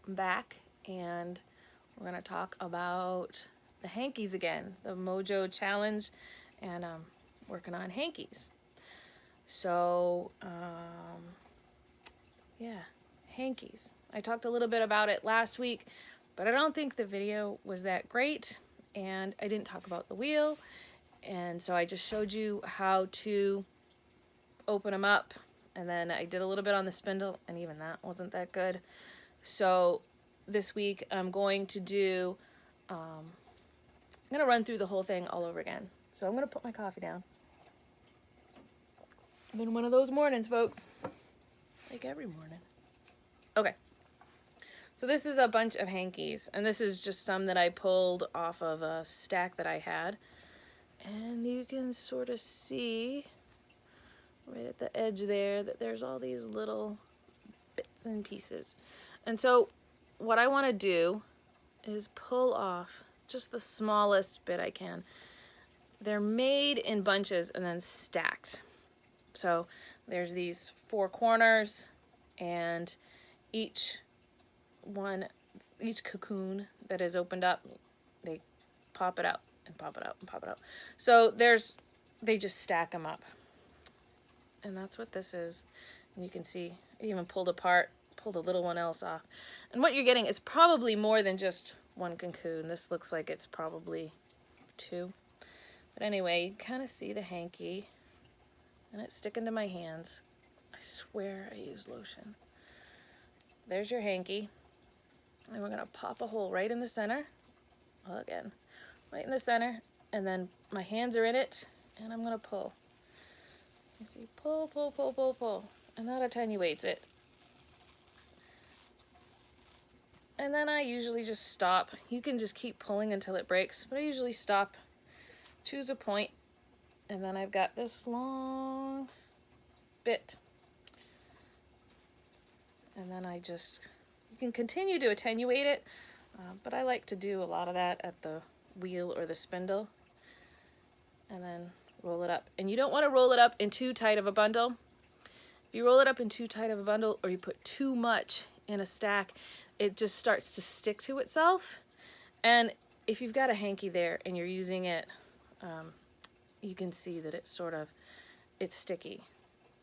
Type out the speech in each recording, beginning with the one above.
I'm back, and we're going to talk about the hankies again, the Mojo Challenge, and working on hankies. So, yeah, hankies. I talked a little bit about it last week, but I don't think the video was that great, and I didn't talk about the wheel, and so I just showed you how to open them up, and then I did a little bit on the spindle, and even that wasn't that good. So this week I'm going to do, I'm going to run through the whole thing all over again. So I'm going to put my coffee down. Been one of those mornings, folks. Like every morning. Okay. So this is a bunch of hankies, and this is just some that I pulled off of a stack that I had. And you can sort of see right at the edge there that there's all these little bits and pieces. And so what I want to do is pull off just the smallest bit I can. They're made in bunches and then stacked. So there's these 4 corners, and each cocoon that is opened up, they pop it out and pop it out and pop it out. So they just stack them up. And that's what this is. And you can see I even pulled a little one else off. And what you're getting is probably more than just 1 cocoon. This looks like it's probably 2. But anyway, you kind of see the hanky, and it's sticking to my hands. I swear I use lotion. There's your hanky. And we're gonna pop a hole right in the center. Again, right in the center. And then my hands are in it, and I'm gonna pull. You see, pull, pull, pull, pull, pull. And that attenuates it. And then I usually just stop. You can just keep pulling until it breaks, but I usually stop, choose a point, and then I've got this long bit. And then you can continue to attenuate it, but I like to do a lot of that at the wheel or the spindle. And then roll it up. And you don't want to roll it up in too tight of a bundle. If you roll it up in too tight of a bundle, or you put too much in a stack, it just starts to stick to itself. And if you've got a hanky there and you're using it, you can see that it's sticky.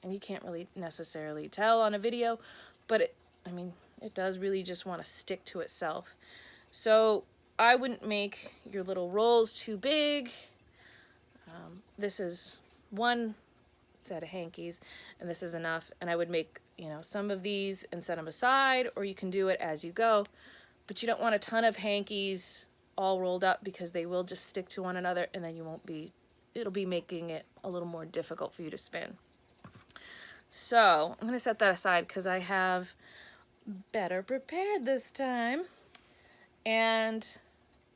And you can't really necessarily tell on a video, but it does really just want to stick to itself. So I wouldn't make your little rolls too big. This is 1 set of hankies, and this is enough. And I would make, some of these and set them aside, or you can do it as you go. But you don't want a ton of hankies all rolled up, because they will just stick to one another, and then it'll be making it a little more difficult for you to spin. So I'm going to set that aside because I have better prepared this time. And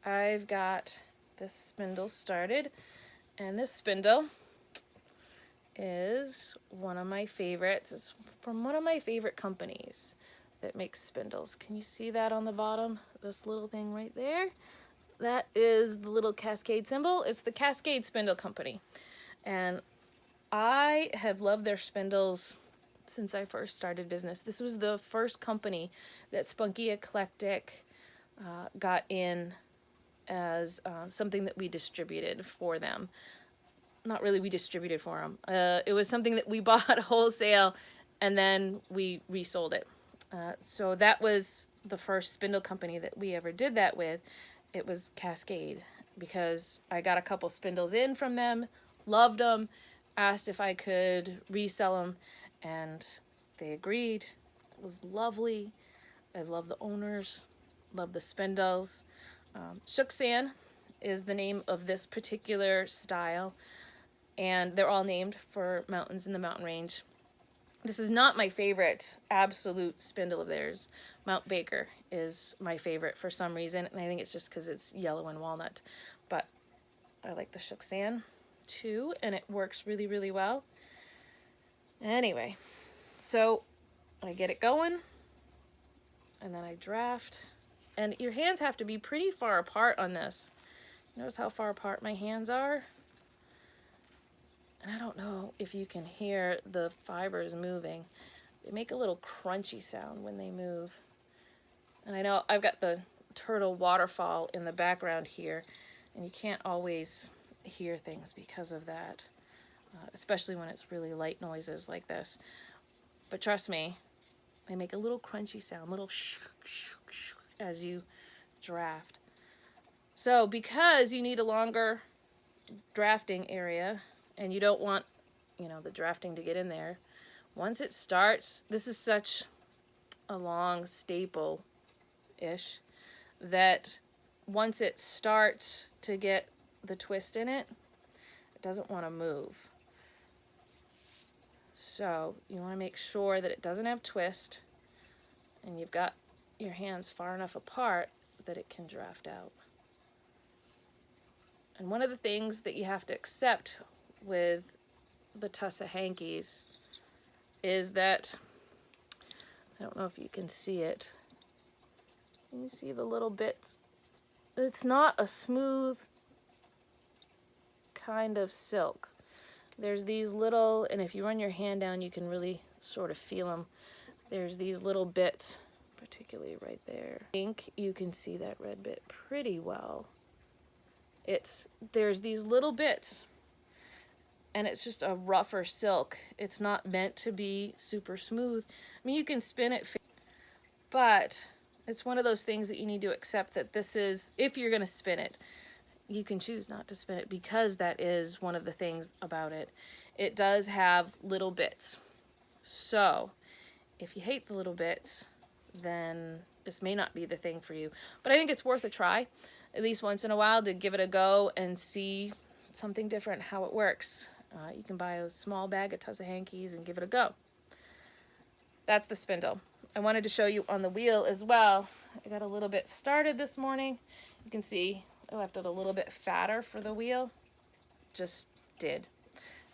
I've got this spindle started. And this spindle is one of my favorites. It's from one of my favorite companies that makes spindles. Can you see that on the bottom? This little thing right there? That is the little Cascade symbol. It's the Cascade Spindle Company. And I have loved their spindles since I first started business. This was the first company that Spunky Eclectic got in as something that we distributed for them. Not really we distributed for them. It was something that we bought wholesale, and then we resold it. So that was the first spindle company that we ever did that with. It was Cascade, because I got a couple spindles in from them, loved them, asked if I could resell them, and they agreed. It was lovely. I love the owners, love the spindles. Shuksan is the name of this particular style, and they're all named for mountains in the mountain range. This is not my favorite absolute spindle of theirs. Mount Baker is my favorite for some reason, and I think it's just because it's yellow and walnut. But I like the Shuksan too, and it works really, really well. Anyway, so I get it going, and then I draft. And your hands have to be pretty far apart on this. Notice how far apart my hands are? And I don't know if you can hear the fibers moving. They make a little crunchy sound when they move. And I know I've got the turtle waterfall in the background here, and you can't always hear things because of that, especially when it's really light noises like this. But trust me, they make a little crunchy sound, little shook, shook, shook as you draft. So because you need a longer drafting area and you don't want, you know, the drafting to get in there, once it starts, this is such a long staple-ish that once it starts to get the twist in it, it doesn't want to move. So you want to make sure that it doesn't have twist and you've got your hands far enough apart that it can draft out. And one of the things that you have to accept with the tussa hankies is that, I don't know if you can see it. Can you see the little bits? It's not a smooth kind of silk. There's these little, and if you run your hand down, you can really sort of feel them. There's these little bits, particularly right there. I think you can see that red bit pretty well. There's these little bits, and it's just a rougher silk. It's not meant to be super smooth. I mean, you can spin it, but it's one of those things that you need to accept that this is, if you're going to spin it, you can choose not to spin it because that is one of the things about it. It does have little bits. So if you hate the little bits, then this may not be the thing for you. But I think it's worth a try, at least once in a while, to give it a go and see something different, how it works. You can buy a small bag of tussa hankies and give it a go. That's the spindle. I wanted to show you on the wheel as well. I got a little bit started this morning. You can see I left it a little bit fatter for the wheel. Just did.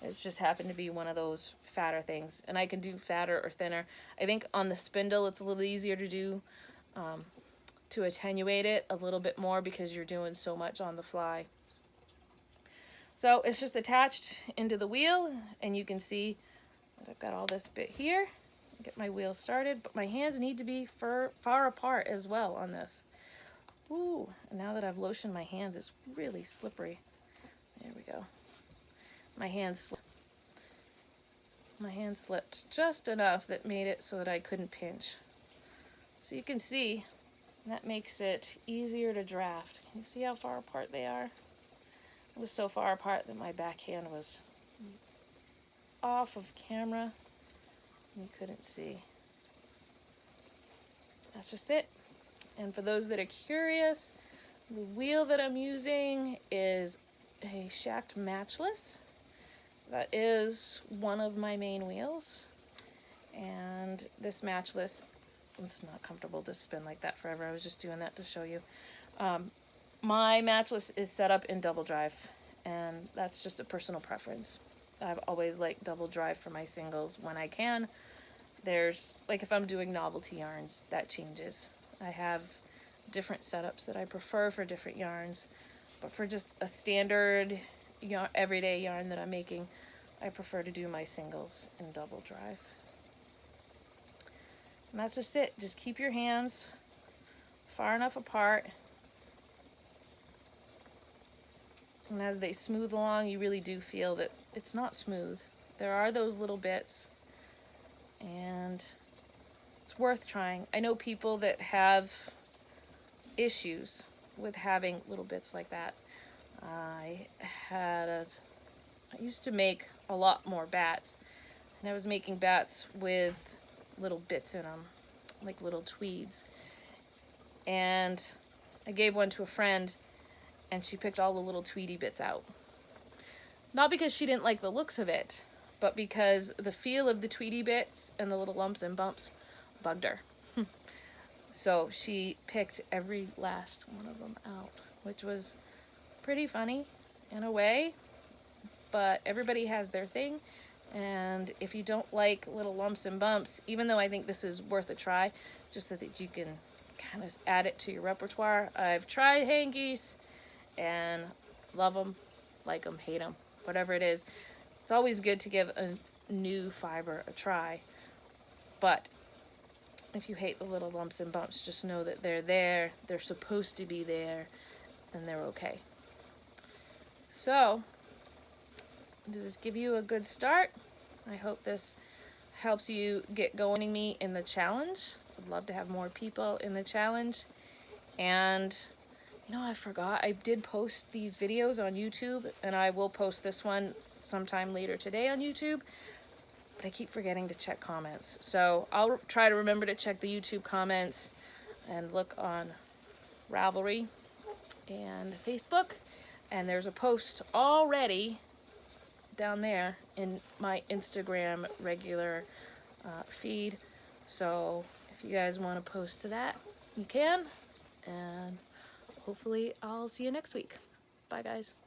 It just happened to be one of those fatter things. And I can do fatter or thinner. I think on the spindle it's a little easier to do, to attenuate it a little bit more because you're doing so much on the fly. So it's just attached into the wheel, and you can see that I've got all this bit here. Get my wheel started, but my hands need to be far apart as well on this. Ooh, and now that I've lotioned my hands, it's really slippery. There we go. My hand slipped just enough that made it so that I couldn't pinch. So you can see that makes it easier to draft. Can you see how far apart they are? It was so far apart that my backhand was off of camera. You couldn't see. That's just it. And for those that are curious, the wheel that I'm using is a shacked matchless. That is one of my main wheels. And this matchless, it's not comfortable to spin like that forever. I was just doing that to show you. My matchless is set up in double drive, and that's just a personal preference. I've always liked double drive for my singles when I can. There's, like if I'm doing novelty yarns, that changes. I have different setups that I prefer for different yarns, but for just a standard everyday yarn that I'm making, I prefer to do my singles in double drive. And that's just it. Just keep your hands far enough apart. And as they smooth along, you really do feel that it's not smooth. There are those little bits, and it's worth trying. I know people that have issues with having little bits like that. I used to make a lot more bats, and I was making bats with little bits in them, like little tweeds. And I gave one to a friend, and she picked all the little tweedy bits out. Not because she didn't like the looks of it, but because the feel of the tweedy bits and the little lumps and bumps bugged her. So she picked every last one of them out, which was pretty funny in a way, but everybody has their thing. And if you don't like little lumps and bumps, even though I think this is worth a try, just so that you can kind of add it to your repertoire. I've tried hankies and love them, like them, hate them, whatever it is. It's always good to give a new fiber a try. But if you hate the little lumps and bumps, just know that they're there, they're supposed to be there, and they're okay. So, does this give you a good start? I hope this helps you get going me in the challenge. I'd love to have more people in the challenge. And you know, I forgot, I did post these videos on YouTube, and I will post this one sometime later today on YouTube, but I keep forgetting to check comments. So I'll try to remember to check the YouTube comments and look on Ravelry and Facebook. And there's a post already down there in my Instagram regular feed. So if you guys want to post to that, you can. And hopefully I'll see you next week. Bye, guys.